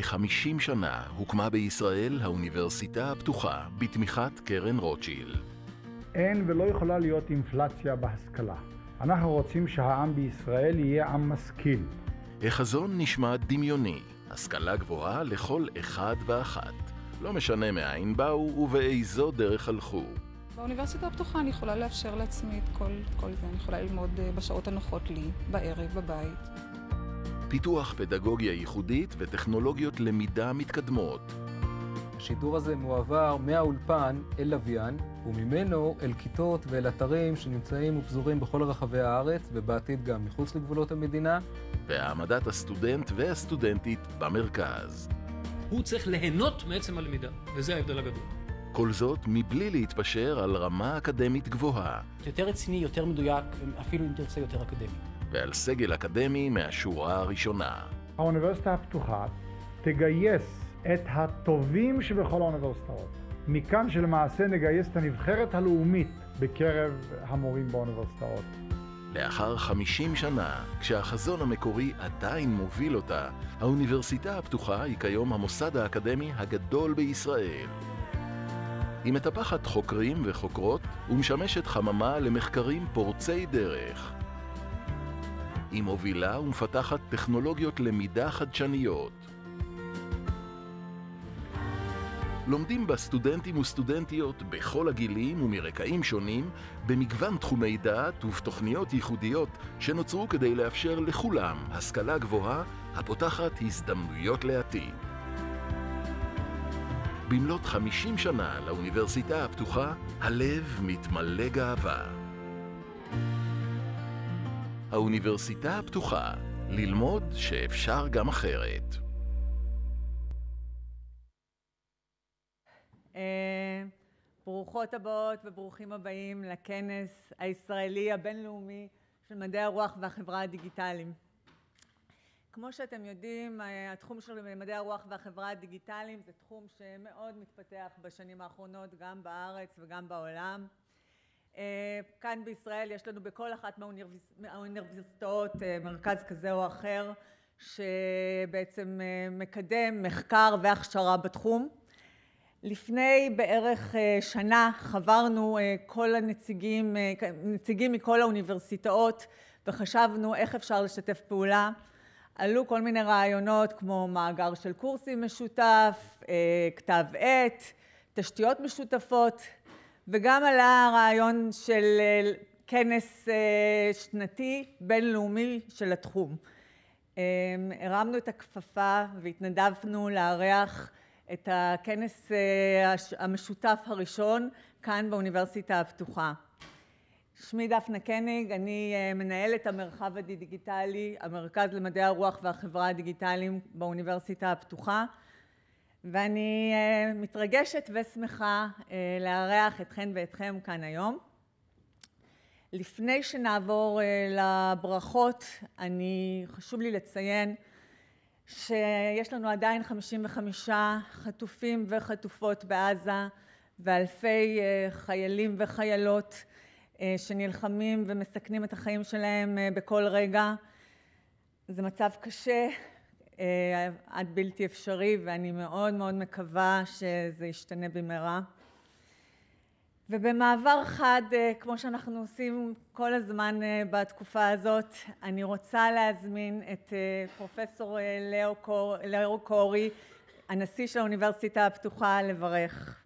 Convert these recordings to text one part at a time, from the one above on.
50 שנה הוקמה בישראל האוניברסיטה הפתוחה בתמיכת קרן רוטשילד. אין ולא יכולה להיות אינפלציה בהשכלה. אנחנו רוצים שהעם בישראל יהיה עם משכיל. החזון נשמע דמיוני, השכלה גבוהה לכל אחד ואחת. לא משנה מאין באו ובאיזו דרך הלכו. באוניברסיטה הפתוחה אני יכולה לאפשר לעצמי את כל זה. אני יכולה ללמוד בשעות הנוחות לי, בערב, בבית. פיתוח פדגוגיה ייחודית וטכנולוגיות למידה מתקדמות. השידור הזה מועבר מהאולפן אל לוויין, וממנו אל כיתות ואל אתרים שנמצאים ופזורים בכל רחבי הארץ, ובעתיד גם מחוץ לגבולות המדינה. והעמדת הסטודנט והסטודנטית במרכז. הוא צריך ליהנות מעצם הלמידה, וזה ההבדל הגדול. כל זאת מבלי להתפשר על רמה אקדמית גבוהה. יותר רציני, יותר מדויק, אפילו אם תרצה יותר אקדמי. ועל סגל אקדמי מהשורה הראשונה. האוניברסיטה הפתוחה תגייס את הטובים שבכל האוניברסיטאות. מכאן שלמעשה נגייס את הנבחרת הלאומית בקרב המורים באוניברסיטאות. לאחר 50 שנה, כשהחזון המקורי עדיין מוביל אותה, האוניברסיטה הפתוחה היא כיום המוסד האקדמי הגדול בישראל. היא מטפחת חוקרים וחוקרות ומשמשת חממה למחקרים פורצי דרך. היא מובילה ומפתחת טכנולוגיות למידה חדשניות. לומדים בה סטודנטים וסטודנטיות בכל הגילים ומרקעים שונים, במגוון תחומי דעת ובתוכניות ייחודיות שנוצרו כדי לאפשר לכולם השכלה גבוהה הפותחת הזדמנויות לעתיד. במלאת 50 שנה לאוניברסיטה הפתוחה, הלב מתמלא גאווה. האוניברסיטה הפתוחה, ללמוד שאפשר גם אחרת. ברוכות הבאות וברוכים הבאים לכנס הישראלי הבין-לאומי של מדעי הרוח והחברה הדיגיטליים. כמו שאתם יודעים, התחום של מדעי הרוח והחברה הדיגיטליים זה תחום שמאוד מתפתח בשנים האחרונות גם בארץ וגם בעולם. כאן בישראל יש לנו בכל אחת מהאוניברסיטאות מרכז כזה או אחר שבעצם מקדם מחקר והכשרה בתחום. לפני בערך שנה חברנו כל הנציגים מכל האוניברסיטאות וחשבנו איך אפשר לשתף פעולה. עלו כל מיני רעיונות כמו מאגר של קורסים משותף, כתב עת, תשתיות משותפות, וגם עלה רעיון של כנס שנתי בינלאומי של התחום. הרמנו את הכפפה והתנדבנו לארח את הכנס המשותף הראשון כאן באוניברסיטה הפתוחה. שמי דפנה קניג, אני מנהלת המרחב הדיגיטלי, המרכז למדעי הרוח והחברה הדיגיטליים באוניברסיטה הפתוחה, ואני מתרגשת ושמחה לארח אתכן ואתכם כאן היום. לפני שנעבור לברכות, חשוב לי לציין שיש לנו עדיין 55 חטופים וחטופות בעזה, ואלפי חיילים וחיילות שנלחמים ומסכנים את החיים שלהם בכל רגע. זה מצב קשה, עד בלתי אפשרי, ואני מאוד מאוד מקווה שזה ישתנה במהרה. ובמעבר חד, כמו שאנחנו עושים כל הזמן בתקופה הזאת, אני רוצה להזמין את פרופסור לאו קורי, הנשיא של האוניברסיטה הפתוחה, לברך.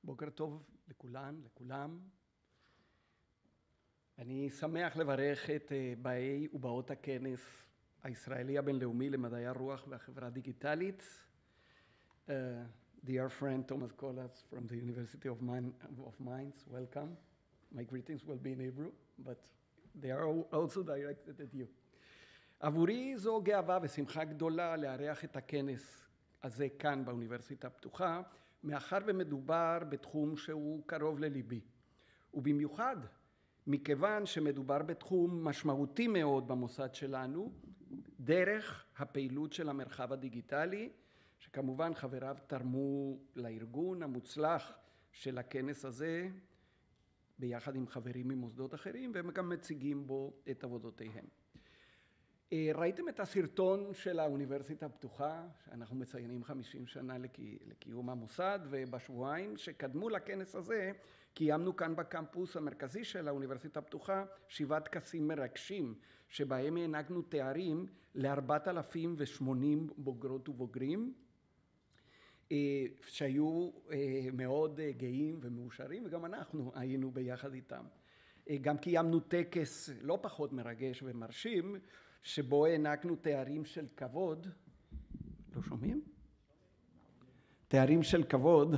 בוקר טוב לכולן, לכולם. אני שמח לברך את באי ובאות הכנס הישראלי הבינלאומי למדעי הרוח והחברה הדיגיטלית. Dear friend Thomas Kollatz from the University of Mainz, welcome. My greetings will be in Hebrew, but they are also directed at you. עבורי זו גאווה ושמחה גדולה לארח את הכנס הזה כאן באוניברסיטה הפתוחה, מאחר ומדובר בתחום שהוא קרוב לליבי. ובמיוחד מכיוון שמדובר בתחום משמעותי מאוד במוסד שלנו, דרך הפעילות של המרחב הדיגיטלי, שכמובן חבריו תרמו לארגון המוצלח של הכנס הזה, ביחד עם חברים ממוסדות אחרים, והם גם מציגים בו את עבודותיהם. ראיתם את הסרטון של האוניברסיטה הפתוחה, שאנחנו מציינים 50 שנה לקיום המוסד, ובשבועיים שקדמו לכנס הזה, קיימנו כאן בקמפוס המרכזי של האוניברסיטה הפתוחה 7 טקסים מרגשים, שבהם הענקנו תארים ל4,080 בוגרות ובוגרים, שהיו מאוד גאים ומאושרים, וגם אנחנו היינו ביחד איתם. גם קיימנו טקס לא פחות מרגש ומרשים, שבו הענקנו תארים של כבוד, לא שומעים? תארים של כבוד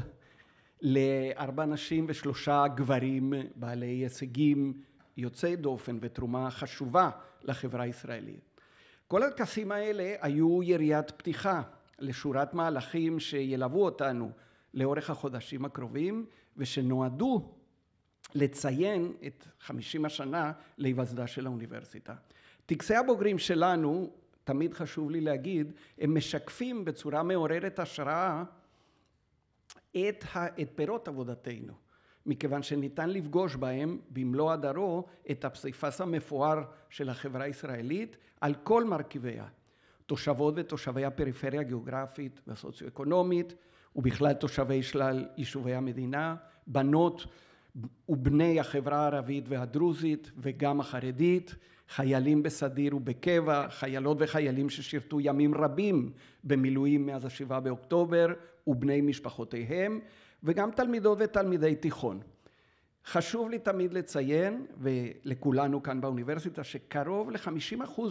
ל4 נשים ו3 גברים בעלי הישגים יוצאי דופן ותרומה חשובה לחברה הישראלית. כל הטקסים האלה היו יריית פתיחה לשורת מהלכים שילוו אותנו לאורך החודשים הקרובים, ושנועדו לציין את 50 השנה להיווסדה של האוניברסיטה. טקסי הבוגרים שלנו, תמיד חשוב לי להגיד, הם משקפים בצורה מעוררת השראה את פירות עבודתנו, מכיוון שניתן לפגוש בהם במלוא הדרו את הפסיפס המפואר של החברה הישראלית על כל מרכיביה. תושבות ותושבי הפריפריה הגיאוגרפית והסוציו-אקונומית, ובכלל תושבי שלל יישובי המדינה, בנות ובני החברה הערבית והדרוזית וגם החרדית, חיילים בסדיר ובקבע, חיילות וחיילים ששירתו ימים רבים במילואים מאז 7 באוקטובר ובני משפחותיהם, וגם תלמידות ותלמידי תיכון. חשוב לי תמיד לציין, ולכולנו כאן באוניברסיטה, שקרוב ל50%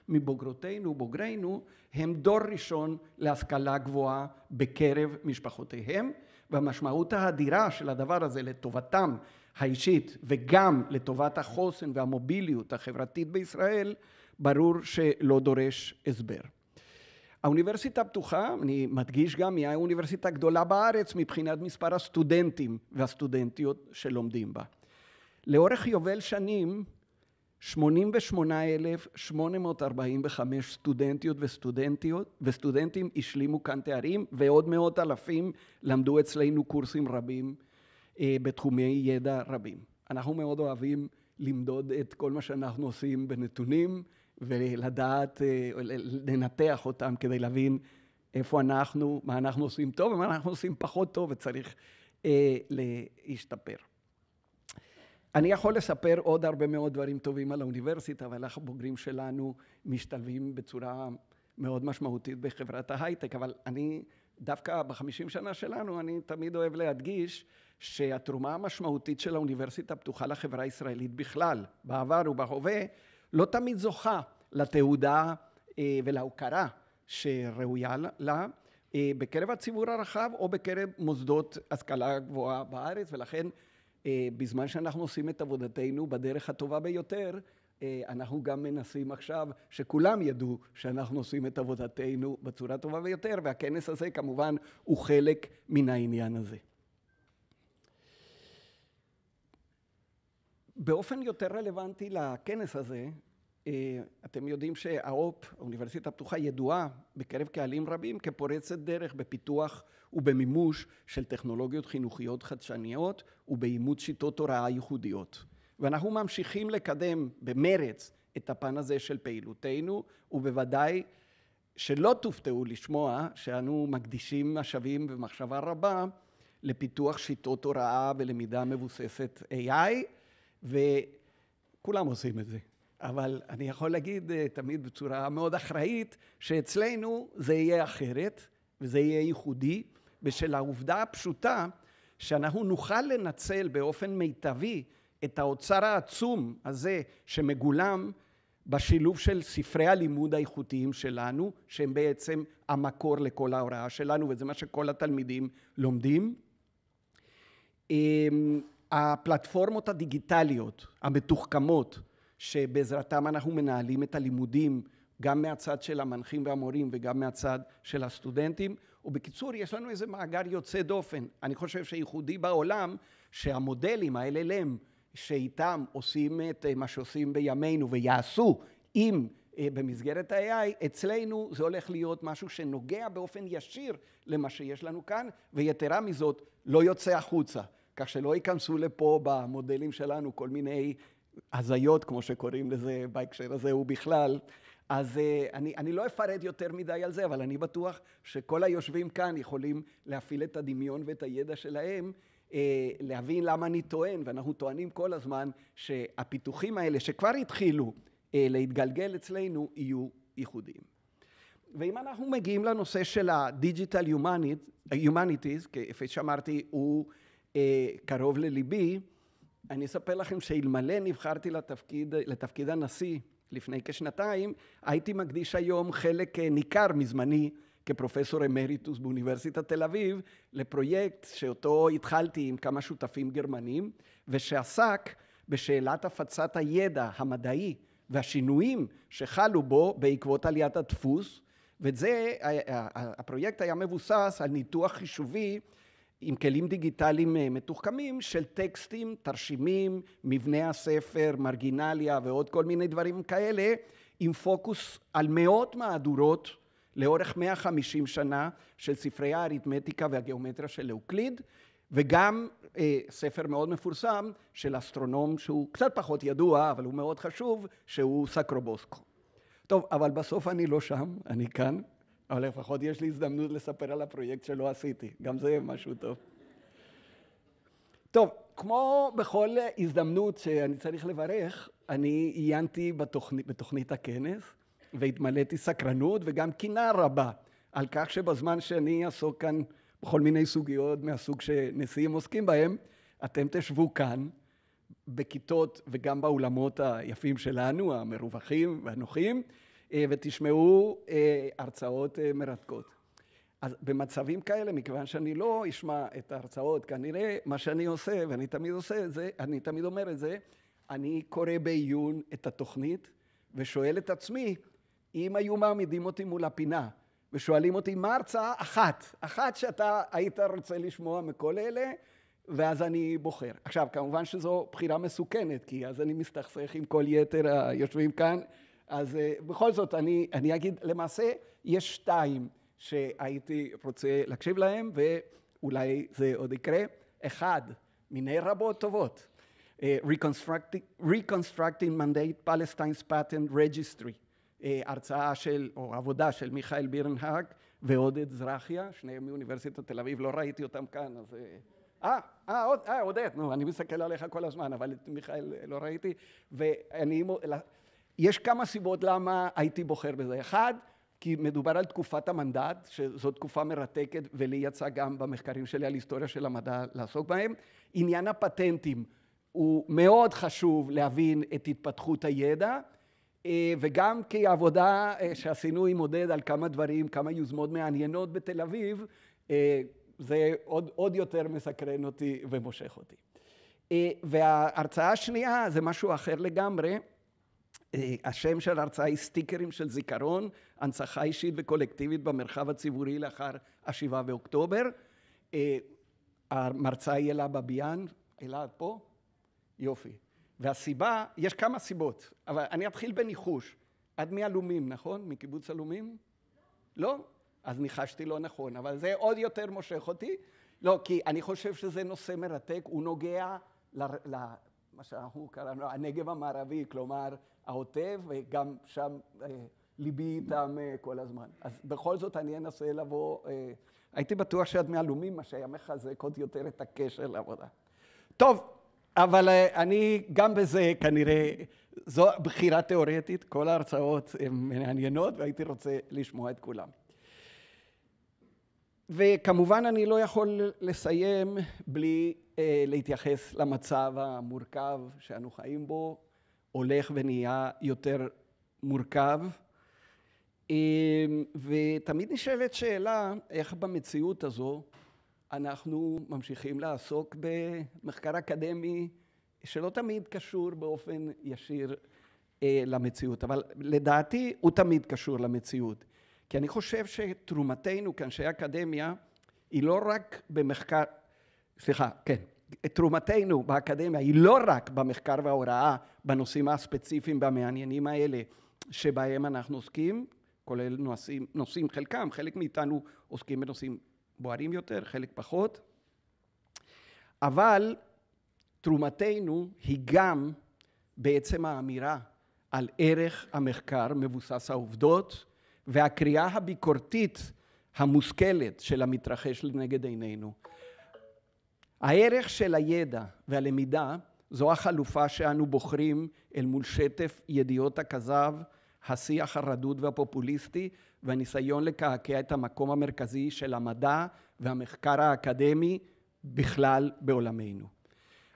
מבוגרותינו ובוגרינו הם דור ראשון להשכלה גבוהה בקרב משפחותיהם, והמשמעות האדירה של הדבר הזה לטובתם האישית וגם לטובת החוסן והמוביליות החברתית בישראל, ברור שלא דורש הסבר. האוניברסיטה הפתוחה, אני מדגיש גם, היא האוניברסיטה הגדולה בארץ מבחינת מספר הסטודנטים והסטודנטיות שלומדים בה. לאורך יובל שנים, 88,845 סטודנטיות וסטודנטים השלימו כאן תארים, ועוד 100,000 למדו אצלנו קורסים רבים בתחומי ידע רבים. אנחנו מאוד אוהבים למדוד את כל מה שאנחנו עושים בנתונים, ולדעת, לנתח אותם כדי להבין איפה אנחנו, מה אנחנו עושים טוב ומה אנחנו עושים פחות טוב וצריך להשתפר. אני יכול לספר עוד הרבה מאוד דברים טובים על האוניברסיטה, אבל הבוגרים שלנו משתלבים בצורה מאוד משמעותית בחברת ההייטק, אבל אני דווקא ב50 שנה שלנו, אני תמיד אוהב להדגיש שהתרומה המשמעותית של האוניברסיטה הפתוחה לחברה הישראלית בכלל, בעבר ובהווה, לא תמיד זוכה לתעודה ולהוקרה שראויה לה בקרב הציבור הרחב או בקרב מוסדות השכלה גבוהה בארץ, ולכן בזמן שאנחנו עושים את עבודתנו בדרך הטובה ביותר, אנחנו גם מנסים עכשיו שכולם ידעו שאנחנו עושים את עבודתנו בצורה טובה ביותר, והכנס הזה כמובן הוא חלק מן העניין הזה. באופן יותר רלוונטי לכנס הזה, אתם יודעים האוניברסיטה הפתוחה ידועה בקרב קהלים רבים כפורצת דרך בפיתוח ובמימוש של טכנולוגיות חינוכיות חדשניות ובאימוץ שיטות הוראה ייחודיות. ואנחנו ממשיכים לקדם במרץ את הפן הזה של פעילותנו, ובוודאי שלא תופתעו לשמוע שאנו מקדישים משאבים ומחשבה רבה לפיתוח שיטות הוראה ולמידה מבוססת AI, וכולם עושים את זה. אבל אני יכול להגיד תמיד בצורה מאוד אחראית, שאצלנו זה יהיה אחרת, וזה יהיה ייחודי, בשל העובדה הפשוטה, שאנחנו נוכל לנצל באופן מיטבי את האוצר העצום הזה, שמגולם בשילוב של ספרי הלימוד האיכותיים שלנו, שהם בעצם המקור לכל ההוראה שלנו, וזה מה שכל התלמידים לומדים. הפלטפורמות הדיגיטליות, המתוחכמות, שבעזרתם אנחנו מנהלים את הלימודים, גם מהצד של המנחים והמורים וגם מהצד של הסטודנטים. ובקיצור, יש לנו איזה מאגר יוצא דופן. אני חושב שייחודי בעולם, שהמודלים, ה-LLM, שאיתם עושים את מה שעושים בימינו ויעשו עם במסגרת ה-AI, אצלנו זה הולך להיות משהו שנוגע באופן ישיר למה שיש לנו כאן, ויתרה מזאת לא יוצא החוצה, כך שלא ייכנסו לפה במודלים שלנו כל מיני הזיות, כמו שקוראים לזה בהקשר הזה ובכלל. אז אני לא אפרט יותר מדי על זה, אבל אני בטוח שכל היושבים כאן יכולים להפעיל את הדמיון ואת הידע שלהם, להבין למה אני טוען, ואנחנו טוענים כל הזמן שהפיתוחים האלה שכבר התחילו להתגלגל אצלנו יהיו ייחודיים. ואם אנחנו מגיעים לנושא של הדיגיטל humanities, כפי שאמרתי, הוא קרוב לליבי, אני אספר לכם שאלמלא נבחרתי לתפקיד הנשיא לפני כשנתיים, הייתי מקדיש היום חלק ניכר מזמני כפרופסור אמריטוס באוניברסיטת תל אביב, לפרויקט שאותו התחלתי עם כמה שותפים גרמנים, ושעסק בשאלת הפצת הידע המדעי והשינויים שחלו בו בעקבות עליית הדפוס, וזה, הפרויקט היה מבוסס על ניתוח חישובי עם כלים דיגיטליים מתוחכמים של טקסטים, תרשימים, מבנה הספר, מרגינליה ועוד כל מיני דברים כאלה, עם פוקוס על מאות מהדורות לאורך 150 שנה של ספרי האריתמטיקה והגיאומטריה של אוקליד, וגם ספר מאוד מפורסם של אסטרונום שהוא קצת פחות ידוע, אבל הוא מאוד חשוב, שהוא סקרובוסקו. טוב, אבל בסוף אני לא שם, אני כאן. אבל לפחות יש לי הזדמנות לספר על הפרויקט שלא עשיתי, גם זה משהו טוב. טוב, כמו בכל הזדמנות שאני צריך לברך, אני עיינתי בתוכנית הכנס, והתמלאתי סקרנות וגם קינה רבה על כך שבזמן שאני אעסוק כאן בכל מיני סוגיות מהסוג שנשיאים עוסקים בהם, אתם תשבו כאן בכיתות וגם באולמות היפים שלנו, המרווחים והנוחים, ותשמעו הרצאות מרתקות. אז במצבים כאלה, מכיוון שאני לא אשמע את ההרצאות, כנראה מה שאני עושה, ואני תמיד עושה את זה, אני תמיד אומר את זה, אני קורא בעיון את התוכנית, ושואל את עצמי, אם היו מעמידים אותי מול הפינה, ושואלים אותי מה הרצאה אחת שאתה היית רוצה לשמוע מכל אלה, ואז אני בוחר. עכשיו, כמובן שזו בחירה מסוכנת, כי אז אני מסתכסך עם כל יתר היושבים כאן, אז בכל זאת אני אגיד, למעשה יש 2 שהייתי רוצה להקשיב להם, ואולי זה עוד יקרה. 1, מיני רבות טובות. Reconstructing Mandate Palestine's Patent Registry. הרצאה או עבודה של מיכאל בירנהאג ועודד זרחיה, שניהם מאוניברסיטת תל אביב, לא ראיתי אותם כאן, אז... עודד, אני מסתכל עליך כל הזמן, אבל את מיכאל לא ראיתי, יש כמה סיבות למה הייתי בוחר בזה. 1, כי מדובר על תקופת המנדט, שזו תקופה מרתקת, ולי יצא גם במחקרים שלי על היסטוריה של המדע לעסוק בהם. עניין הפטנטים הוא מאוד חשוב להבין את התפתחות הידע, וגם כעבודה שעשינו עם מעודד על כמה דברים, כמה יוזמות מעניינות בתל אביב, זה עוד יותר מסקרן אותי ומושך אותי. וההרצאה השנייה זה משהו אחר לגמרי. השם של ההרצאה היא סטיקרים של זיכרון, הנצחה אישית וקולקטיבית במרחב הציבורי לאחר ה7 באוקטובר. המרצה היא אלה בביאן, אלה את פה? יופי. והסיבה, יש כמה סיבות, אבל אני אתחיל בניחוש. עד מאלומים, נכון? מקיבוץ אלומים? לא? אז ניחשתי לא נכון, אבל זה עוד יותר מושך אותי. לא, כי אני חושב שזה נושא מרתק, הוא נוגע מה שאנחנו קראנו, הנגב המערבי, כלומר העוטף, וגם שם ליבי איתם כל הזמן. אז בכל זאת אני אנסה לבוא, הייתי בטוח שעד מאלומים, מה שהיה מחזק עוד יותר את הקשר לעבודה. טוב, אבל אני גם בזה כנראה, זו בחירה תיאורטית, כל ההרצאות הן מעניינות, והייתי רוצה לשמוע את כולם. וכמובן אני לא יכול לסיים בלי להתייחס למצב המורכב שאנו חיים בו, הולך ונהיה יותר מורכב, ותמיד נשאלת שאלה איך במציאות הזו אנחנו ממשיכים לעסוק במחקר אקדמי שלא תמיד קשור באופן ישיר למציאות, אבל לדעתי הוא תמיד קשור למציאות. כי אני חושב שתרומתנו כאנשי אקדמיה היא לא רק במחקר, תרומתנו באקדמיה היא לא רק במחקר וההוראה בנושאים הספציפיים והמעניינים האלה, שבהם אנחנו עוסקים, כולל נושאים חלקם, חלק מאיתנו עוסקים בנושאים בוערים יותר, חלק פחות, אבל תרומתנו היא גם בעצם האמירה על ערך המחקר מבוסס העובדות, והקריאה הביקורתית המושכלת של המתרחש לנגד עינינו. הערך של הידע והלמידה זו החלופה שאנו בוחרים אל מול שטף ידיעות הכזב, השיח הרדוד והפופוליסטי, והניסיון לקעקע את המקום המרכזי של המדע והמחקר האקדמי בכלל בעולמנו.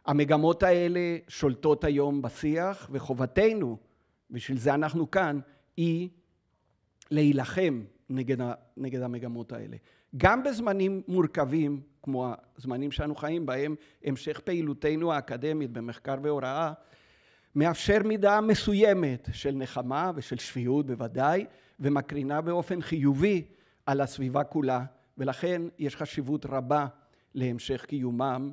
המגמות האלה שולטות היום בשיח, וחובתנו, בשביל זה אנחנו כאן, היא להילחם נגד המגמות האלה. גם בזמנים מורכבים, כמו הזמנים שאנו חיים בהם, המשך פעילותנו האקדמית במחקר והוראה, מאפשר מידה מסוימת של נחמה ושל שפיות בוודאי, ומקרינה באופן חיובי על הסביבה כולה, ולכן יש חשיבות רבה להמשך קיומם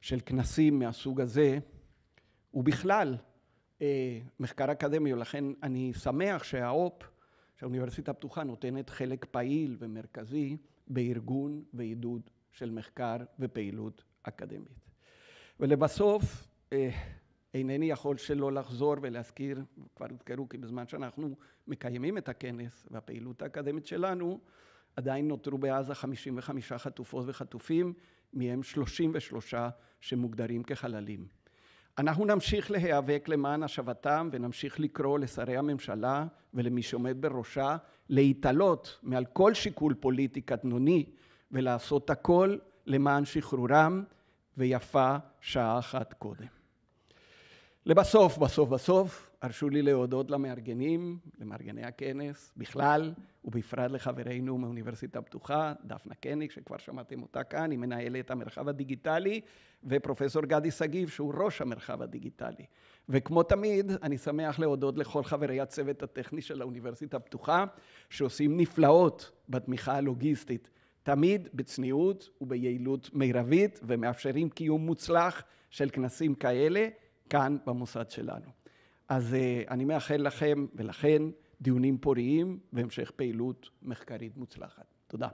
של כנסים מהסוג הזה, ובכלל מחקר אקדמי, ולכן אני שמח שהאוניברסיטה הפתוחה נותנת חלק פעיל ומרכזי בארגון ועידוד של מחקר ופעילות אקדמית. ולבסוף, אינני יכול שלא לחזור ולהזכיר, כבר הוזכרו כי בזמן שאנחנו מקיימים את הכנס והפעילות האקדמית שלנו, עדיין נותרו בעזה 55 חטופות וחטופים, מהם 33 שמוגדרים כחללים. אנחנו נמשיך להיאבק למען השבתם, ונמשיך לקרוא לשרי הממשלה ולמי שעומד בראשה להתעלות מעל כל שיקול פוליטי קטנוני, ולעשות הכל למען שחרורם, ויפה שעה אחת קודם. לבסוף, הרשו לי להודות למארגנים, למארגני הכנס בכלל, ובפרט לחברינו מהאוניברסיטה הפתוחה, דפנה קניג, שכבר שמעתם אותה כאן, היא מנהלת המרחב הדיגיטלי, ופרופסור גדי סגיב, שהוא ראש המרחב הדיגיטלי. וכמו תמיד, אני שמח להודות לכל חברי הצוות הטכני של האוניברסיטה הפתוחה, שעושים נפלאות בתמיכה הלוגיסטית, תמיד בצניעות וביעילות מרבית, ומאפשרים קיום מוצלח של כנסים כאלה, כאן במוסד שלנו. אז אני מאחל לכם ולכן דיונים פוריים והמשך פעילות מחקרית מוצלחת. תודה.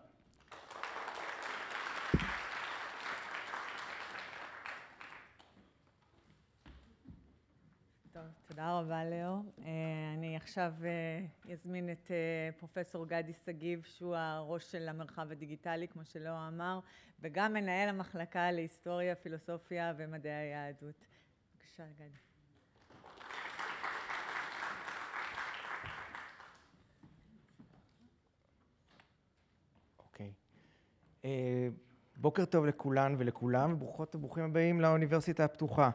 טוב, תודה רבה לאו. אני עכשיו אזמין את פרופסור גדי סגיב, שהוא הראש של המרחב הדיגיטלי, כמו שלאו אמר, וגם מנהל המחלקה להיסטוריה, פילוסופיה ומדעי היהדות. בבקשה, גדי. אוקיי. בוקר טוב לכולן ולכולם, ברוכות וברוכים הבאים לאוניברסיטה הפתוחה.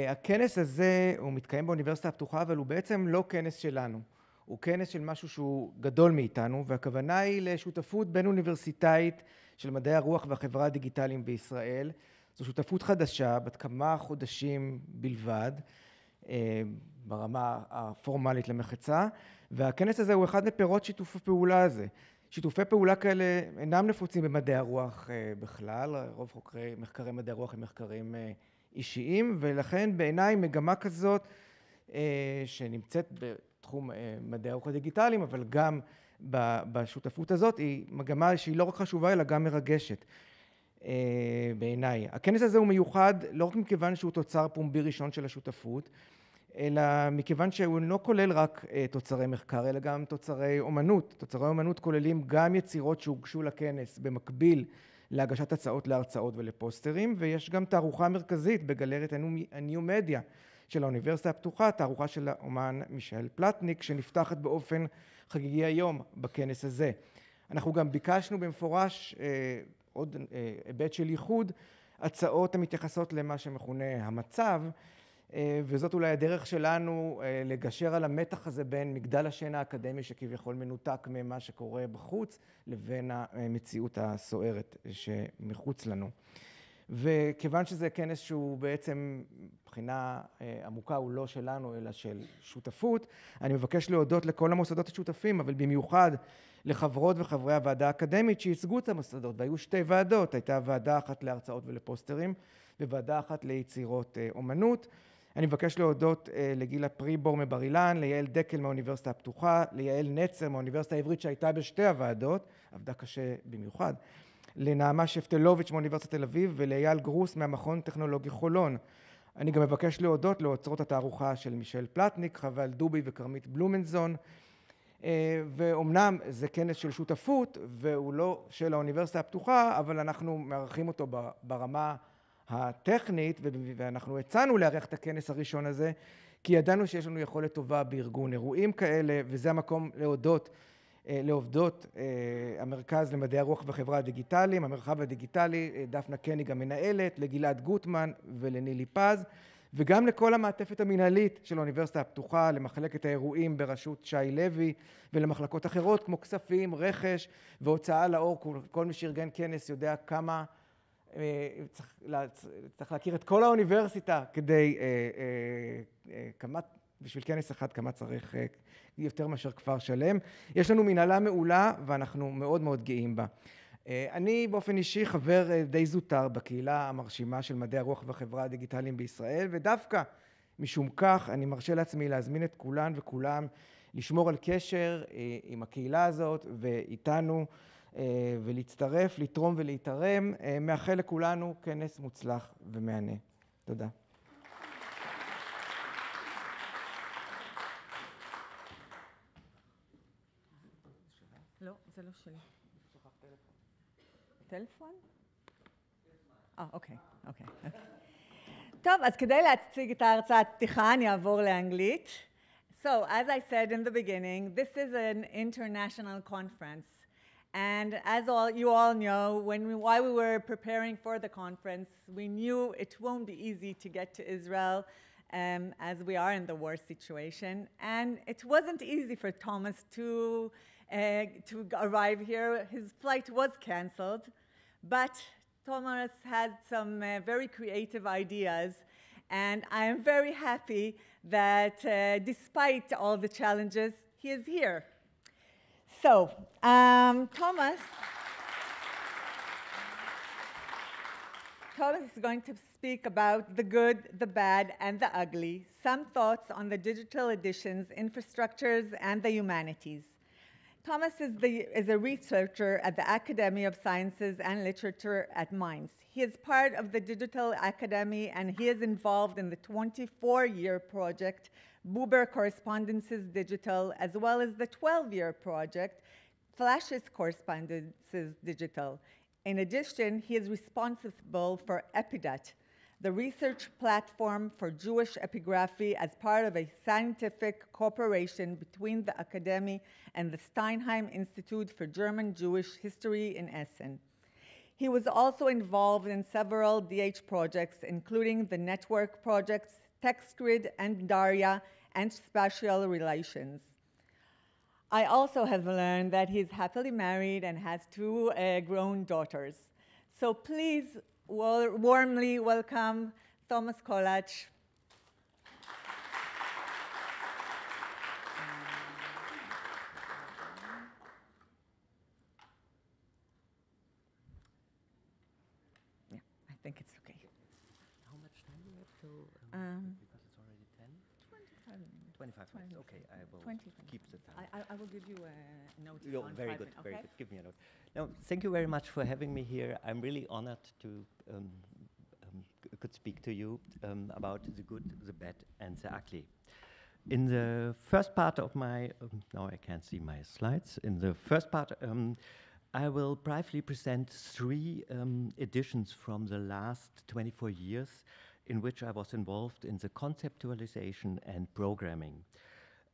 הכנס הזה הוא מתקיים באוניברסיטה הפתוחה, אבל הוא בעצם לא כנס שלנו. הוא כנס של משהו שהוא גדול מאיתנו, והכוונה היא לשותפות בין אוניברסיטאית של מדעי הרוח והחברה הדיגיטליים בישראל. זו שותפות חדשה, בת כמה חודשים בלבד, ברמה הפורמלית למחצה, והכנס הזה הוא אחד מפירות שיתוף הפעולה הזה. שיתופי פעולה כאלה אינם נפוצים במדעי הרוח בכלל, רוב חוקרי מחקרי מדעי הרוח הם מחקרים אישיים, ולכן בעיניי מגמה כזאת שנמצאת בתחום מדעי הרוח הדיגיטליים, אבל גם בשותפות הזאת, היא מגמה שהיא לא רק חשובה אלא גם מרגשת בעיניי. הכנס הזה הוא מיוחד לא רק מכיוון שהוא תוצר פומבי ראשון של השותפות, אלא מכיוון שהוא לא כולל רק תוצרי מחקר, אלא גם תוצרי אומנות. תוצרי אומנות כוללים גם יצירות שהוגשו לכנס במקביל להגשת הצעות להרצאות ולפוסטרים, ויש גם תערוכה מרכזית בגלריית הניו מדיה של האוניברסיטה הפתוחה, תערוכה של האומן מישל פלטניק, שנפתחת באופן חגיגי היום בכנס הזה. אנחנו גם ביקשנו במפורש עוד היבט של ייחוד, הצעות המתייחסות למה שמכונה המצב, וזאת אולי הדרך שלנו לגשר על המתח הזה בין מגדל השן האקדמי שכביכול מנותק ממה שקורה בחוץ, לבין המציאות הסוערת שמחוץ לנו. וכיוון שזה כנס שהוא בעצם מבחינה עמוקה הוא לא שלנו אלא של שותפות, אני מבקש להודות לכל המוסדות השותפים, אבל במיוחד לחברות וחברי הוועדה האקדמית שייצגו את המוסדות, והיו שתי ועדות, הייתה ועדה אחת להרצאות ולפוסטרים, וועדה אחת ליצירות אומנות. אני מבקש להודות לגילה פריבור מבר אילן, ליעל דקל מהאוניברסיטה הפתוחה, ליעל נצר מהאוניברסיטה העברית שהייתה בשתי הוועדות, עבדה קשה במיוחד, לנעמה שפטלוביץ' מאוניברסיטת תל אביב ולאייל גרוס מהמכון טכנולוגי חולון. אני גם מבקש להודות לאוצרות התערוכה של מישל פלטניק, חבל דובי וקרמית בלומנזון, ואומנם זה כנס של שותפות והוא לא של האוניברסיטה הפתוחה, אבל אנחנו מארחים אותו ברמה הטכנית, ואנחנו הצענו לארח את הכנס הראשון הזה, כי ידענו שיש לנו יכולת טובה בארגון אירועים כאלה, וזה המקום להודות לעובדות המרכז למדעי הרוח והחברה הדיגיטליים, המרחב הדיגיטלי, דפנה קניג המנהלת, לגלעד גוטמן ולנילי פז, וגם לכל המעטפת המנהלית של האוניברסיטה הפתוחה, למחלקת האירועים בראשות שי לוי, ולמחלקות אחרות כמו כספים, רכש והוצאה לאור. כל מי שארגן כנס יודע כמה צריך להכיר את כל האוניברסיטה כדי בשביל כנס אחד כמה צריך יותר מאשר כפר שלם. יש לנו מנהלה מעולה ואנחנו מאוד מאוד גאים בה. אני באופן אישי חבר די זוטר בקהילה המרשימה של מדעי הרוח והחברה הדיגיטליים בישראל, ודווקא משום כך אני מרשה לעצמי להזמין את כולן וכולם לשמור על קשר עם הקהילה הזאת ואיתנו, ולהצטרף, לתרום ולהתערם. מאחל לכולנו כנס מוצלח ומהנה. תודה. לא, זה לא שלי. טלפון? אוקיי. טוב, אז כדי להציג את ההרצאת פתיחה, אני אעבור לאנגלית. So, as I said in the beginning, this is an international conference. And as you all know, while we were preparing for the conference, we knew it won't be easy to get to Israel as we are in the war situation. And it wasn't easy for Thomas to arrive here. His flight was canceled, but Thomas had some very creative ideas. And I am very happy that despite all the challenges, he is here. So, Thomas is going to speak about the good, the bad, and the ugly, some thoughts on the digital editions, infrastructures, and the humanities. Thomas is a researcher at the Academy of Sciences and Literature at Mainz. He is part of the Digital Academy, and he is involved in the 24-year project, Buber Correspondences Digital, as well as the 12-year project, Flash's Correspondences Digital. In addition, he is responsible for Epidat, the research platform for Jewish epigraphy as part of a scientific cooperation between the Academy and the Steinheim Institute for German Jewish History in Essen. He was also involved in several DH projects, including the network projects, TextGrid and Daria, and spatial relations. I also have learned that he's happily married and has 2 grown daughters. So please warmly welcome Thomas Kollatz. Yeah, I think it's okay. How much time do you have till? Because it's already 10? 25 minutes. 25 minutes. Okay, I will keep the time. I will give you a note. Very good, very good. Give me a note. Now, thank you very much for having me here. I'm really honored to could speak to you about the good, the bad, and the ugly. In the first part of my, now I can't see my slides. In the first part, I will briefly present 3 editions from the last 24 years in which I was involved in the conceptualization and programming.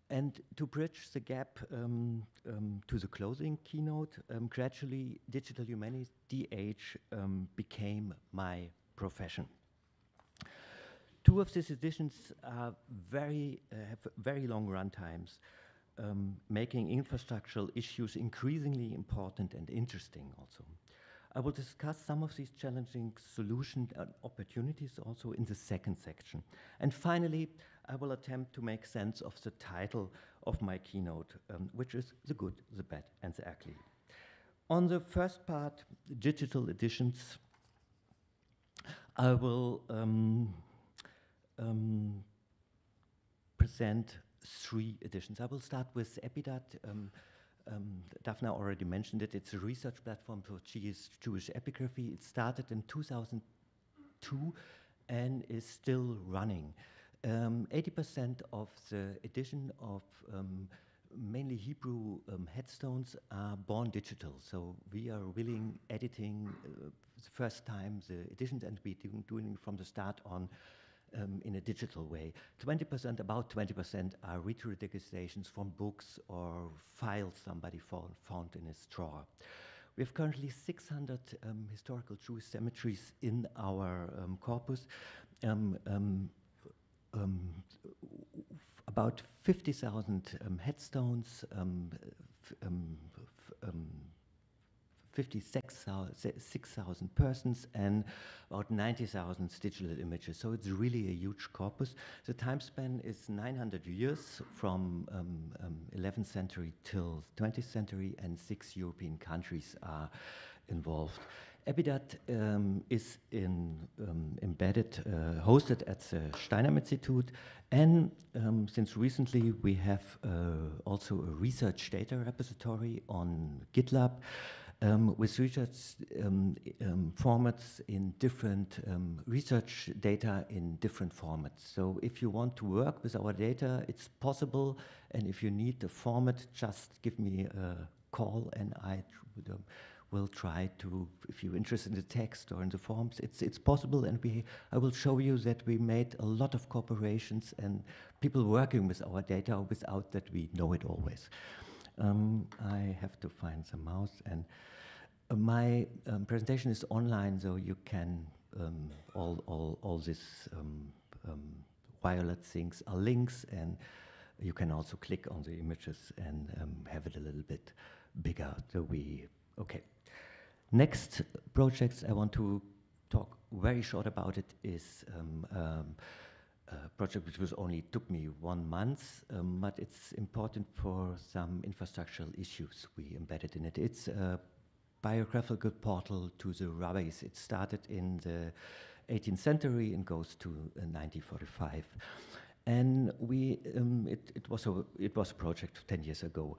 And to bridge the gap to the closing keynote, gradually Digital Humanities, DH, became my profession. 2 of these editions are have very long run times, making infrastructural issues increasingly important and interesting also. I will discuss some of these challenging solutions and opportunities also in the second section. And finally, I will attempt to make sense of the title of my keynote, which is The Good, the Bad, and the Ugly. On the first part, digital editions, I will present 3 editions. I will start with EPIDAT. Daphna already mentioned it. It's a research platform for Jewish epigraphy. It started in 2002 and is still running. 80% of the edition of mainly Hebrew headstones are born digital. So we are willing editing the first time the editions, and we doing from the start on in a digital way. 20%, about 20% are retrodigitations from books or files somebody found in his drawer. We have currently 600 historical Jewish cemeteries in our corpus. About 50,000 headstones, 56,000 persons, and about 90,000 digital images. So it's really a huge corpus. The time span is 900 years from 11th century till 20th century, and 6 European countries are involved. EPIDAT is embedded, hosted at the Steinem Institute, and since recently we have also a research data repository on GitLab with research formats in different research data in different formats. So if you want to work with our data, it's possible, and if you need the format, just give me a call and I will try to, if you're interested in the text or in the forms, it's possible, and I will show you that we made a lot of corporations and people working with our data without that we know it always. I have to find the mouse, and my presentation is online, so you can, all these violet things are links, and you can also click on the images and have it a little bit bigger. So okay. Next projects I want to talk very short about it is a project which took me 1 month, but it's important for some infrastructural issues we embedded in it. It's a biographical portal to the rabbis. It started in the 18th century and goes to 1945. And it was a project 10 years ago.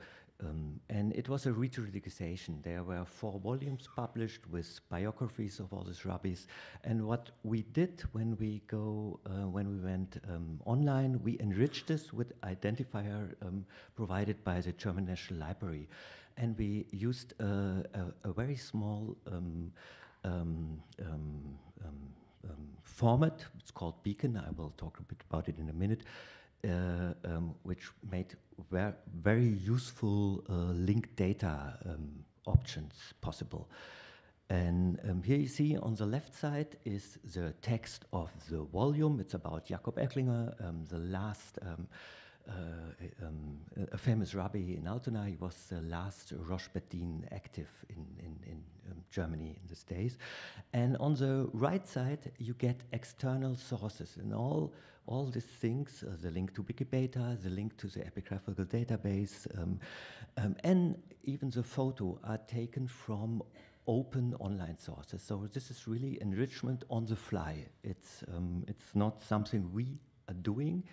And it was a retrodigitization. There were 4 volumes published with biographies of all these rabbis. And what we did when we went online, we enriched this with identifier provided by the German National Library. And we used a very small format. It's called Beacon. I will talk a bit about it in a minute. Which made very useful linked data options possible. And here you see on the left side is the text of the volume. It's about Jakob Ecklinger, the last, a famous rabbi in Altona. He was the last Rosh Bedin active in Germany in these days. And on the right side, you get external sources, and all these things, the link to Wikipedia, the link to the epigraphical database, and even the photo are taken from open online sources. So this is really enrichment on the fly. It's not something we are doing,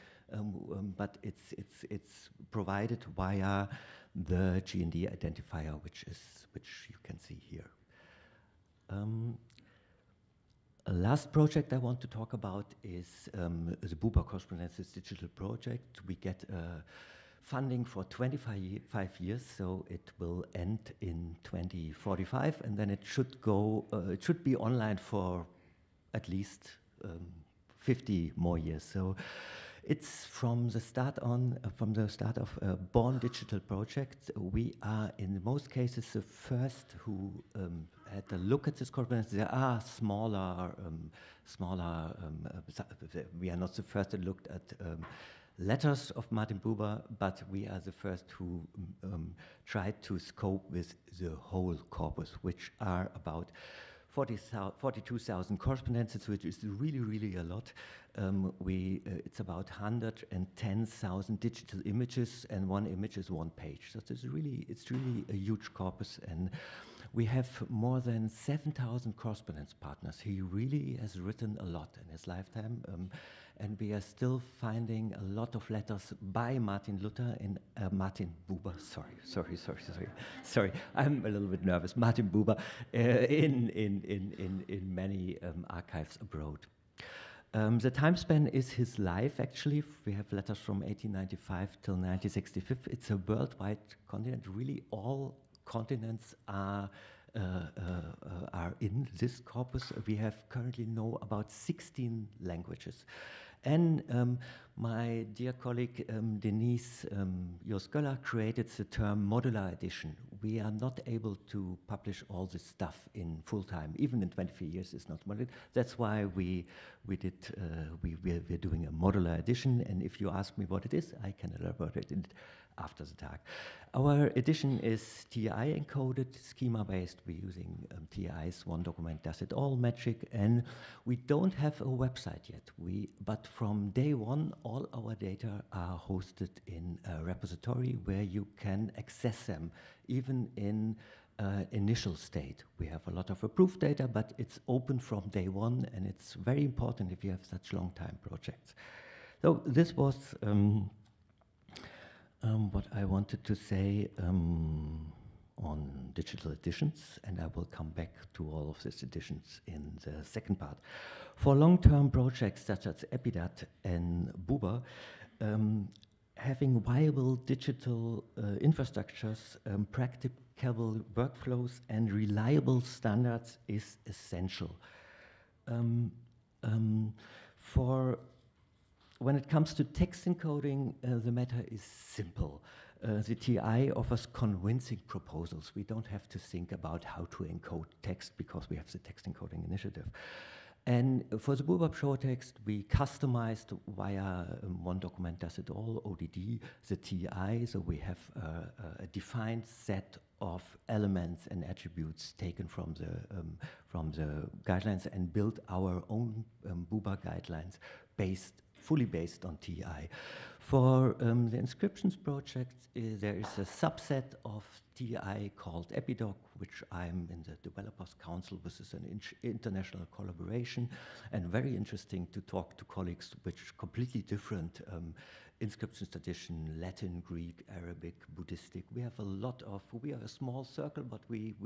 but it's provided via the GND identifier, which you can see here. A last project I want to talk about is the Buber Correspondences Digital Project. We get funding for 25 years, so it will end in 2045, and then it should go. It should be online for at least 50 more years. So it's from the start of a Born Digital project. We are in most cases the first who had a look at this correspondence. There are smaller. We are not the first that looked at letters of Martin Buber, but we are the first who tried to scope with the whole corpus, which are about 42,000 correspondences, which is really, really a lot. It's about 110,000 digital images, and one image is 1 page. So it's really a huge corpus, and We have more than 7,000 correspondence partners. He really has written a lot in his lifetime, and we are still finding a lot of letters by Martin Luther in Martin Buber. Sorry. I'm a little bit nervous. Martin Buber in many archives abroad. The time span is his life, actually. We have letters from 1895 till 1965. It's a worldwide continent. Really, all continents are in this corpus. We have currently know about 16 languages. And my dear colleague Denise Joskola created the term modular edition. We are not able to publish all this stuff in full time. Even in 23 years, it's not modular. That's why we're doing a modular edition. And if you ask me what it is, I can elaborate it after the talk. Our edition is TI encoded, schema-based. We're using TI's one document does it all magic, and we don't have a website yet. But from day one, all our data are hosted in a repository where you can access them, even in initial state. We have a lot of approved data, but it's open from day one, and it's very important if you have such long-time projects. So this was what I wanted to say on digital editions, and I will come back to all of these editions in the second part. For long-term projects such as Epidat and Buber, having viable digital infrastructures, practicable workflows, and reliable standards is essential. When it comes to text encoding, the matter is simple. The TI offers convincing proposals. We don't have to think about how to encode text because we have the text encoding initiative. And for the Buber ProText, we customized via one document does it all, ODD, the TI, so we have a defined set of elements and attributes taken from the guidelines and built our own Buber guidelines fully based on TI. For the inscriptions project, there is a subset of TI called Epidoc, which I'm in the Developers Council. This is an international collaboration, and very interesting to talk to colleagues which completely different inscriptions tradition, Latin, Greek, Arabic, Buddhistic. We have a lot of, we are a small circle, but we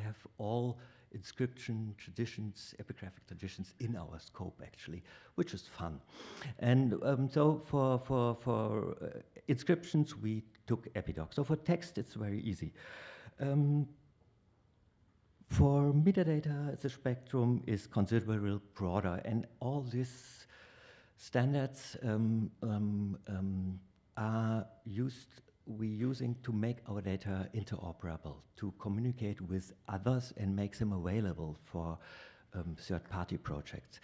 have all inscription traditions, epigraphic traditions in our scope, actually, which is fun. And so for inscriptions, we took Epidoc. So for text, it's very easy. For metadata, the spectrum is considerably broader, and all these standards are we're using to make our data interoperable, to communicate with others and make them available for third-party projects.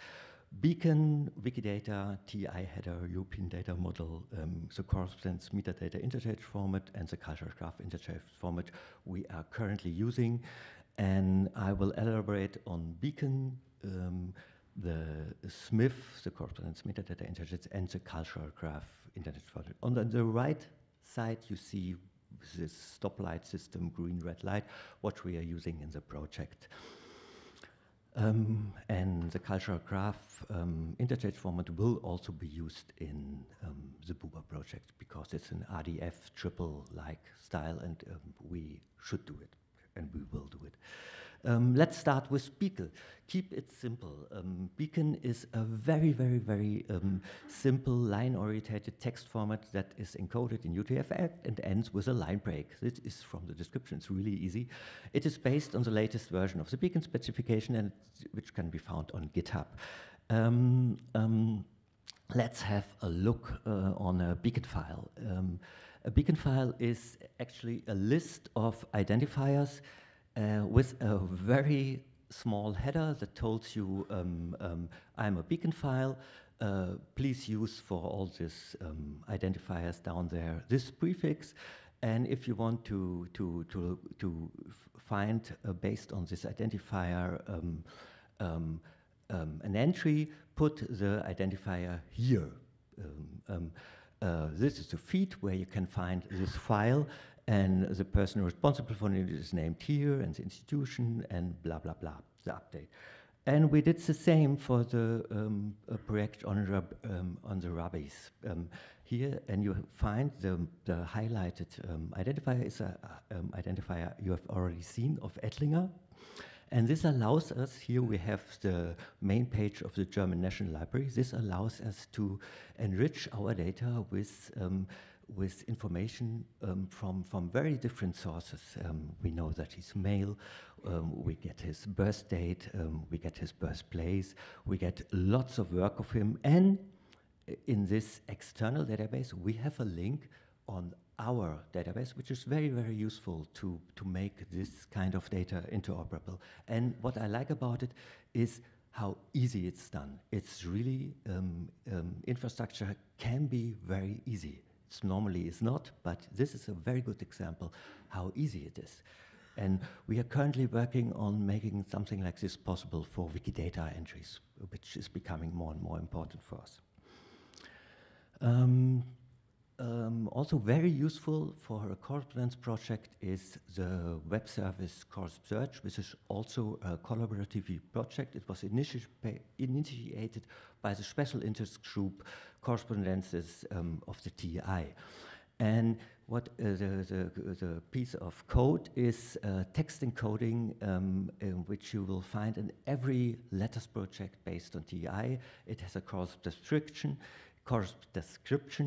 Beacon, Wikidata, TI header, European data model, the correspondence metadata interchange format, and the cultural graph interchange format we are currently using. And I will elaborate on Beacon, the SMIF, the correspondence metadata interchange, and the cultural graph interchange format. On the right side, you see this stoplight system, green, red light, what we are using in the project. And the cultural graph interchange format will also be used in the Buber project because it's an RDF triple-like style, and we should do it, and we will do it. Let's start with Beacon. Keep it simple. Beacon is a very, very, very simple line-oriented text format that is encoded in UTF-8 and ends with a line break. This is from the description. It's really easy. It is based on the latest version of the Beacon specification, and which can be found on GitHub. Let's have a look on a Beacon file. A Beacon file is actually a list of identifiers with a very small header that tells you, I'm a Beacon file, please use for all these identifiers down there this prefix, and if you want to find, based on this identifier, an entry, put the identifier here. This is the feed where you can find this file, and the person responsible for it is named here, and the institution, and blah, blah, blah, the update. And we did the same for the project on the rabbis. Here, and you find the highlighted identifier is an identifier you have already seen of Ettlinger. And this allows us, here we have the main page of the German National Library. This allows us to enrich our data with information from very different sources. We know that he's male, we get his birth date, we get his birthplace, we get lots of work of him, and in this external database, we have a link on our database, which is very, very useful to make this kind of data interoperable. And what I like about it is how easy it's done. It's really, infrastructure can be very easy. It's normally is not, but this is a very good example how easy it is. And we are currently working on making something like this possible for Wikidata entries, which is becoming more and more important for us. Also very useful for a correspondence project is the web service Correspsearch, which is also a collaborative project. It was initiated by the special interest group Correspondences of the TI. And what the piece of code is text encoding, which you will find in every letters project based on TI. It has a course description,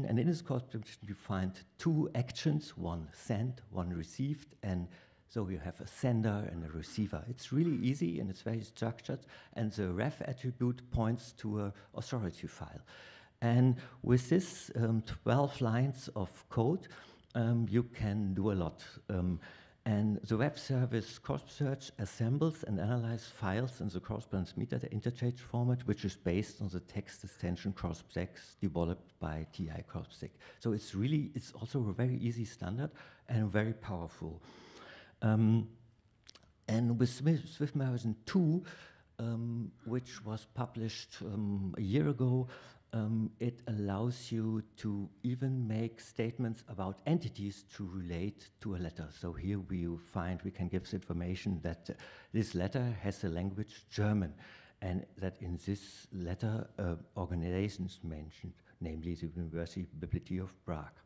and in this course description you find two actions, one sent, one received, and so you have a sender and a receiver. It's really easy and it's very structured, and the ref attribute points to an authority file. And with this 12 lines of code, you can do a lot. And the web service Correspsearch assembles and analyzes files in the correspondence metadata interchange format, which is based on the text extension Correspseq developed by TI Correspseq. So it's also a very easy standard and very powerful. And with Swift Version 2, which was published a year ago, it allows you to even make statements about entities to relate to a letter. So here we can give this information that this letter has a language German, and that in this letter organizations mentioned, namely the University Bibliothek of Prague.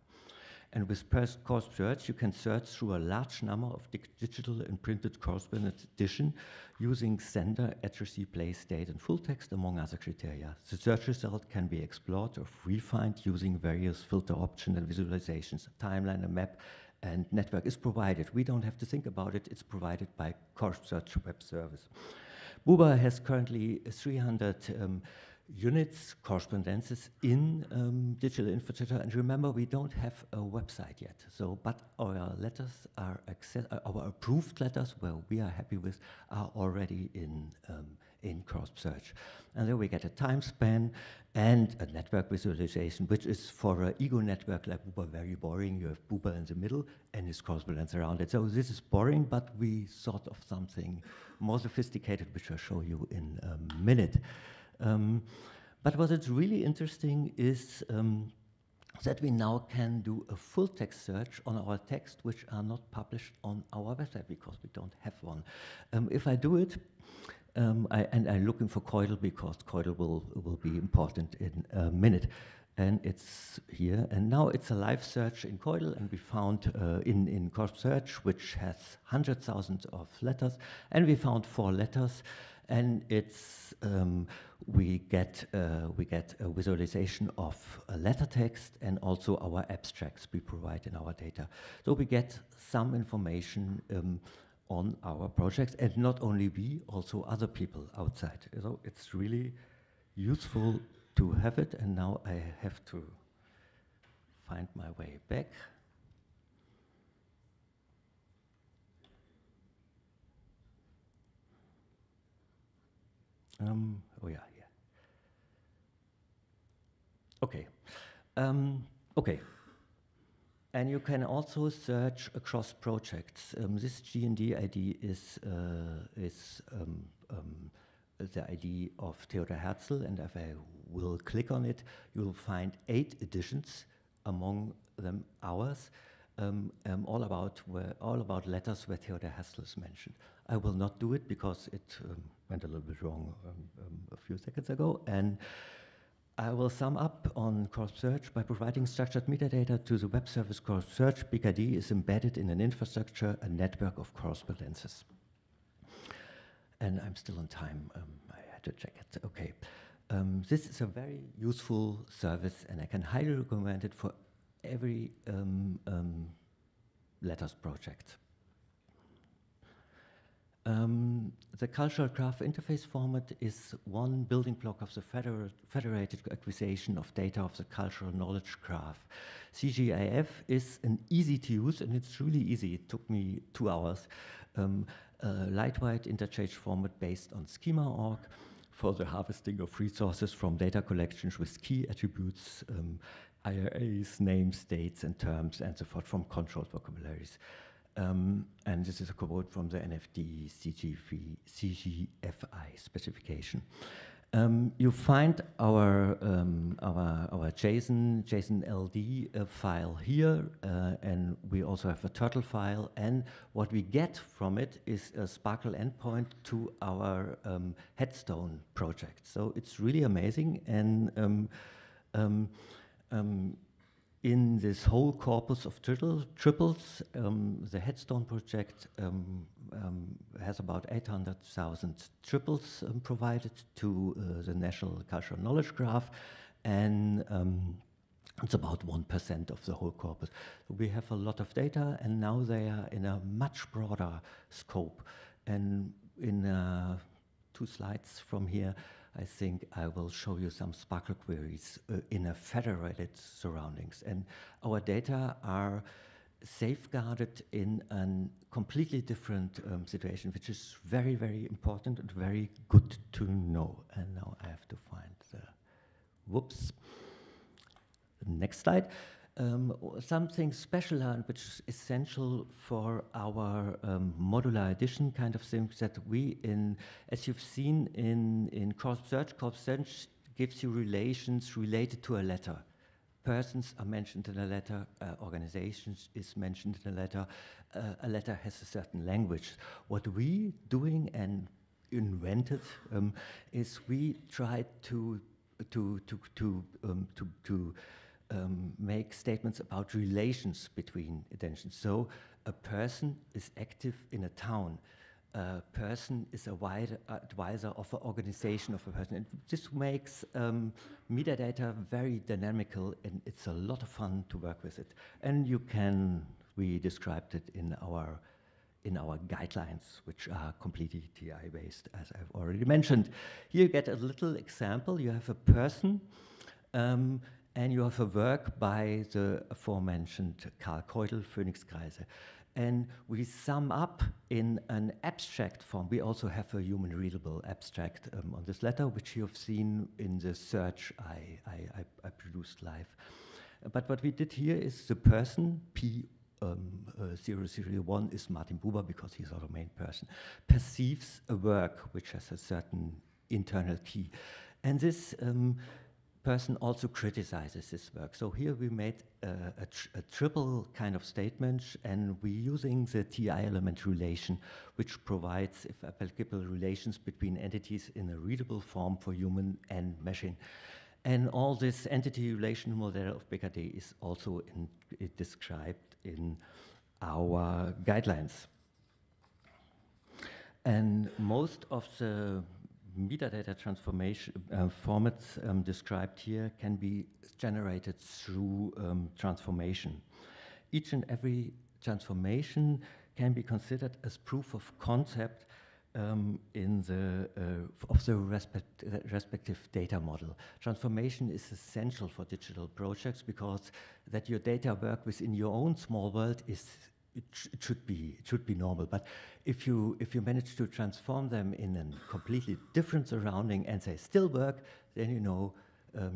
And with Correspsearch, you can search through a large number of digital and printed correspondence edition using sender, addressee, place, date, and full text, among other criteria. The search result can be explored or refined using various filter options and visualizations. A timeline, a map, and network is provided. We don't have to think about it. It's provided by Correspsearch web service. Buba has currently 300 units, correspondences in digital infrastructure, and remember, we don't have a website yet. So, but our letters are our approved letters, where we are happy with, are already in Correspsearch. And then we get a time span and a network visualization, which is for an ego network like Buba very boring. You have Buba in the middle and his correspondence around it. So this is boring, but we thought of something more sophisticated, which I'll show you in a minute. But what is really interesting is that we now can do a full text search on our text, which are not published on our website because we don't have one. If I do it, and I'm looking for Keudel because Keudel will be important in a minute. And it's here, and now it's a live search in Keudel, and we found in Correspsearch, which has 100,000 of letters, and we found 4 letters. And it's we get a visualization of a letter text and also our abstracts we provide in our data. So we get some information on our projects, and not only we, also other people outside. So it's really useful to have it. And now I have to find my way back. Oh yeah. Okay. Okay. And you can also search across projects. This GND ID is the ID of Theodor Herzl, and if I will click on it, you will find 8 editions, among them ours. all about letters where Theodor Hessel is mentioned. I will not do it because it went a little bit wrong a few seconds ago, and I will sum up on Corpsearch by providing structured metadata to the web service Corpsearch. BigID is embedded in an infrastructure, a network of correspondences. And I'm still on time. I had to check it. Okay. This is a very useful service, and I can highly recommend it for every letters project. The cultural graph interface format is one building block of the federated acquisition of data of the cultural knowledge graph. CGIF is an easy to use, and it's really easy. It took me 2 hours. Lightweight interchange format based on schema.org for the harvesting of resources from data collections with key attributes, IRAs, names, dates, and terms, and so forth from controlled vocabularies. And this is a quote from the NFD CGFI specification. You find our JSON LD file here, and we also have a turtle file. And what we get from it is a Sparkle endpoint to our Headstone project. So it's really amazing. And in this whole corpus of triples, the Headstone project has about 800,000 triples provided to the National Cultural Knowledge Graph, and it's about 1% of the whole corpus. So we have a lot of data, and now they are in a much broader scope. And in 2 slides from here, I think I will show you some Sparkle queries in a federated surroundings. And our data are safeguarded in a completely different situation, which is very, very important and very good to know. And now I have to find the, whoops, the next slide. Something special and which is essential for our modular edition kind of things that we, as you've seen in Corpsearch gives you relations related to a letter. Persons are mentioned in a letter, organizations is mentioned in a letter has a certain language. What we doing and invented is we tried to make statements about relations between attention. So a person is active in a town. A person is a wide advisor of an organization of a person. And this makes metadata very dynamical, and it's a lot of fun to work with it. And we described it in our guidelines, which are completely TI-based, as I've already mentioned. Here you get a little example. You have a person, and you have a work by the aforementioned Karl Keudel, Phoenixkreise. And we sum up in an abstract form. We also have a human-readable abstract on this letter, which you have seen in the search I produced live. But what we did here is the person, P001 is Martin Buber, because he's our main person, perceives a work which has a certain internal key. And this person also criticizes this work. So here we made a triple kind of statement, and we're using the TI element relation, which provides, if applicable, relations between entities in a readable form for human and machine. And all this entity relation model of BigID is also described in our guidelines. And most of the metadata transformation formats described here can be generated through transformation. Each and every transformation can be considered as proof of concept of the respective data model. Transformation is essential for digital projects because that your data work within your own small world it should be normal. But if you manage to transform them in a completely different surrounding and they still work, then you know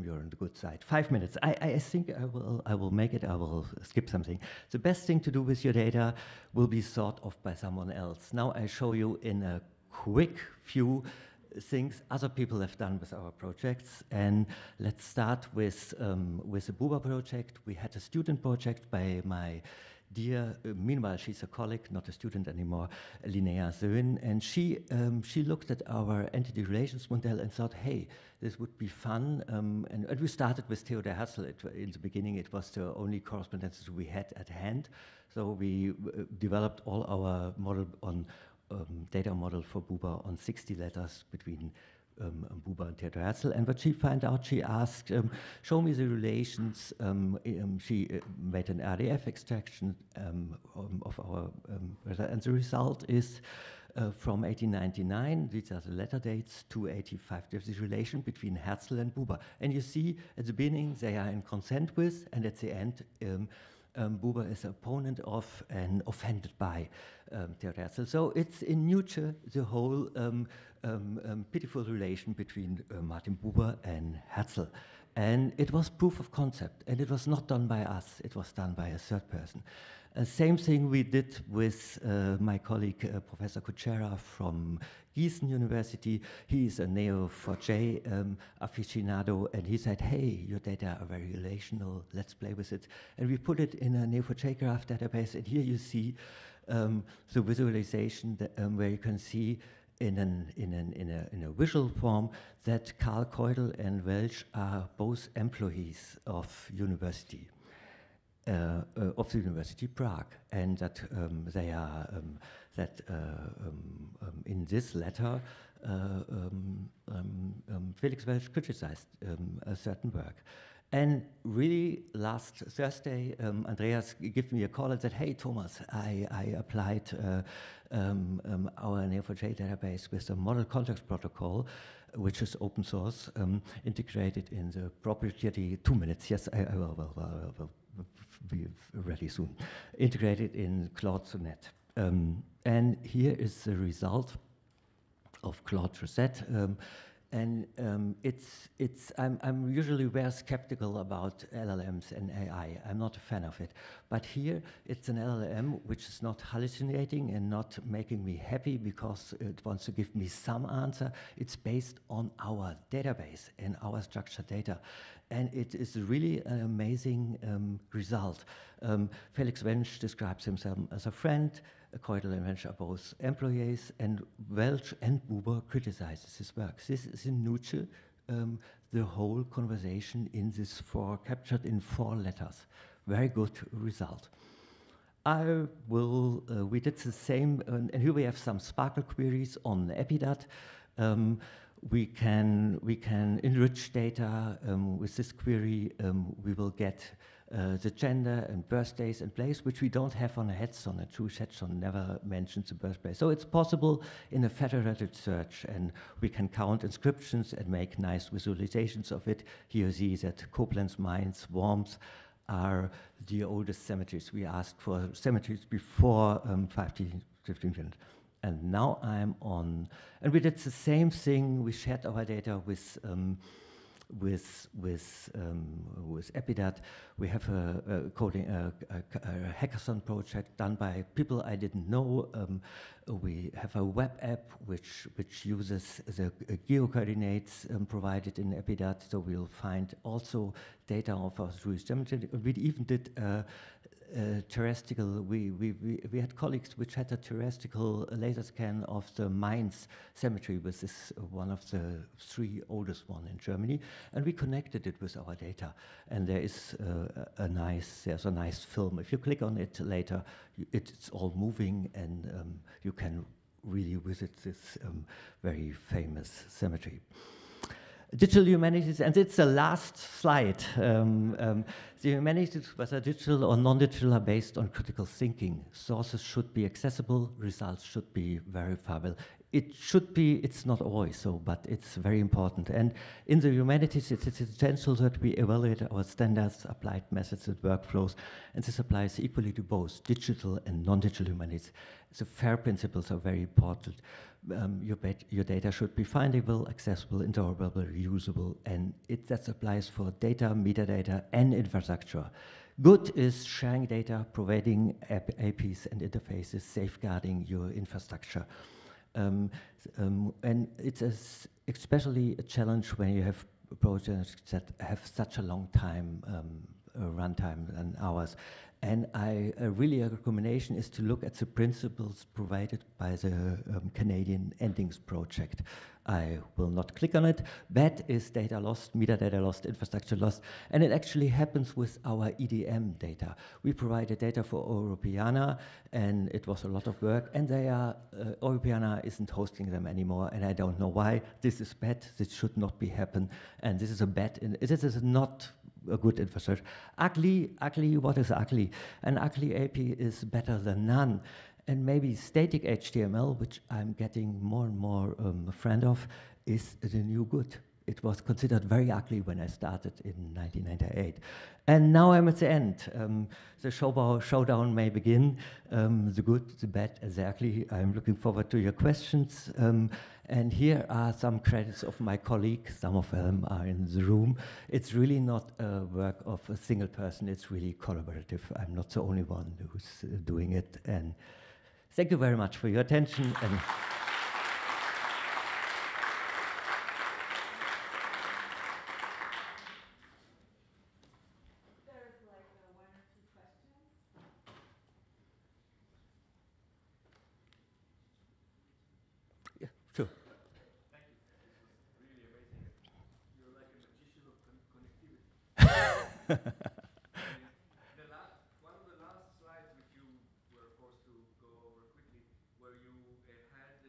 you're on the good side. 5 minutes. I think I will make it. I will skip something. The best thing to do with your data will be thought of by someone else. Now I show you in a quick few things other people have done with our projects. And let's start with the Buber project. We had a student project by my dear, meanwhile she's a colleague, not a student anymore, Linnea Söhn, and she looked at our entity relations model and thought, hey, this would be fun, and we started with Theodor Herzl. In the beginning it was the only correspondences we had at hand, so we developed all our model on data model for Buber on 60 letters between Buber and Theodor Herzl. And what she found out, she asked, show me the relations. She made an RDF extraction of our, and the result is from 1899, these are the letter dates, to 85. There's this relation between Herzl and Buber. And you see at the beginning they are in consent with, and at the end Buber is an opponent of and offended by Theodor Herzl. So it's in Nietzsche the whole pitiful relation between Martin Buber and Herzl. And it was proof of concept, and it was not done by us, it was done by a third person. Same thing we did with my colleague Professor Kuchera from Gießen University. He is a Neo4j aficionado, and he said, hey, your data are very relational, let's play with it. And we put it in a Neo4j graph database, and here you see the visualization that, where you can see in a visual form that Karl Keudel and Welch are both employees of university. Of the University Prague, and that they are in this letter Felix Welch criticized a certain work. And really, last Thursday, Andreas gave me a call and said, hey, Thomas, I applied our Neo4j database with a model context protocol, which is open source, integrated in the proprietary 2 minutes. Yes, I will be ready soon. Integrated in Claude Sonnet. And here is the result of Claude Sonnet. I'm usually very skeptical about LLMs and AI. I'm not a fan of it. But here it's an LLM which is not hallucinating and not making me happy because it wants to give me some answer. It's based on our database and our structured data. And it is really an amazing result. Felix Welch describes himself as a friend. Keudel and Welch are both employees, and Welch and Buber criticizes his work. This is in Nietzsche, the whole conversation in this captured in 4 letters. Very good result. We did the same, and here we have some Sparkle queries on Epidat. We can enrich data with this query. We will get the gender and birthdays and place, which we don't have on a Hedson. A Jewish Hedson never mentions the birthplace. So it's possible in a federated search, and we can count inscriptions and make nice visualizations of it. Here you see that Koblenz, Mainz, Worms are the oldest cemeteries. We asked for cemeteries before 1500. And now I'm on, and we did the same thing. We shared our data with Epidat. We have a hackathon project done by people I didn't know. We have a web app which uses the geocoordinates provided in Epidat, so we'll find also data of our Jewish cemetery. We even did terrestrial, we had colleagues which had a terrestrial laser scan of the Mainz cemetery, which is one of the 3 oldest one in Germany, and we connected it with our data. And there is there's a nice film. If you click on it later, it's all moving, and you can really visit this very famous cemetery. Digital humanities, and it's the last slide. The humanities, whether digital or non-digital, are based on critical thinking. Sources should be accessible, results should be verifiable. It should be, it's not always so, but it's very important. And in the humanities, it's essential that we evaluate our standards, applied methods, and workflows, and this applies equally to both digital and non-digital humanities. The FAIR principles are very important. Your data should be findable, accessible, interoperable, reusable, and that applies for data, metadata, and infrastructure. Good is sharing data, providing APIs and interfaces, safeguarding your infrastructure. And it's especially a challenge when you have projects that have such a long time runtime than ours. And really a recommendation is to look at the principles provided by the Canadian Endings Project. I will not click on it. BAT is data lost, metadata lost, infrastructure lost, and it actually happens with our EDM data. We provided data for Europeana, and it was a lot of work, and Europeana isn't hosting them anymore, and I don't know why. This is bad, this should not be happen, and this is a bad, this is not a good infrastructure. Ugly, what is ugly? An ugly AP is better than none. And maybe static HTML, which I'm getting more and more a friend of, is the new good. It was considered very ugly when I started in 1998. And now I'm at the end. The showdown may begin. The good, the bad, and the ugly. I'm looking forward to your questions. And here are some credits of my colleagues. Some of them are in the room. It's really not a work of a single person. It's really collaborative. I'm not the only one who's doing it. And thank you very much for your attention. And sure. Thank you. This was really amazing. You're like a magician of connectivity. One of the last slides, which you were forced to go over quickly, where you had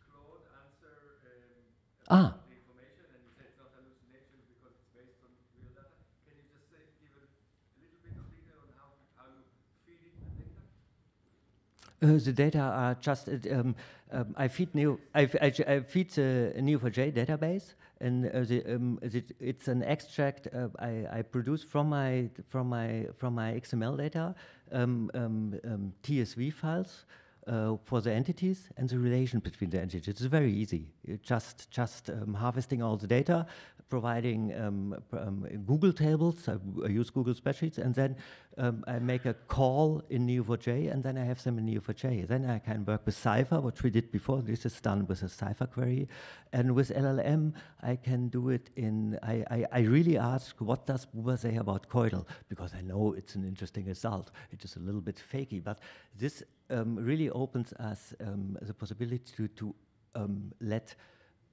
Claude answer the information, and you said it's not hallucination because it's based on real data. Can you just give a little bit of detail on how you feed it the data? The data are just I feed I feed the Neo4j database, and it's an extract I produce from my XML data, TSV files for the entities and the relation between the entities. It's very easy. Just harvesting all the data, providing Google tables. I use Google spreadsheets, and then I make a call in Neo4j, and then I have them in Neo4j. Then I can work with Cypher, which we did before. This is done with a Cypher query. And with LLM, I can do it in, I really ask, what does Buber say about Keudel? Because I know it's an interesting result. It is a little bit fakey, but this really opens us the possibility to let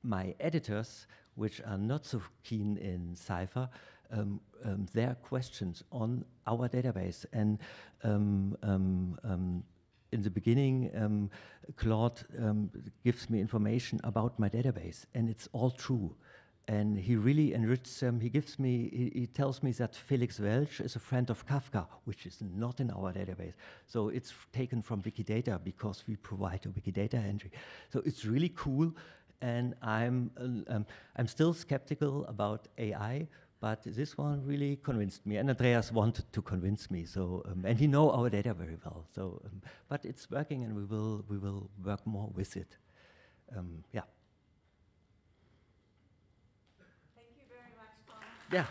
my editors, which are not so keen in Cypher, their questions on our database. And in the beginning, Claude gives me information about my database, and it's all true. And he really enriches them. He tells me that Felix Welch is a friend of Kafka, which is not in our database. So it's taken from Wikidata because we provide a Wikidata entry. So it's really cool. And I'm still skeptical about AI, but this one really convinced me. And Andreas wanted to convince me. So and he knows our data very well. So, but it's working, and we will work more with it. Yeah. Thank you very much, Thomas. Yeah.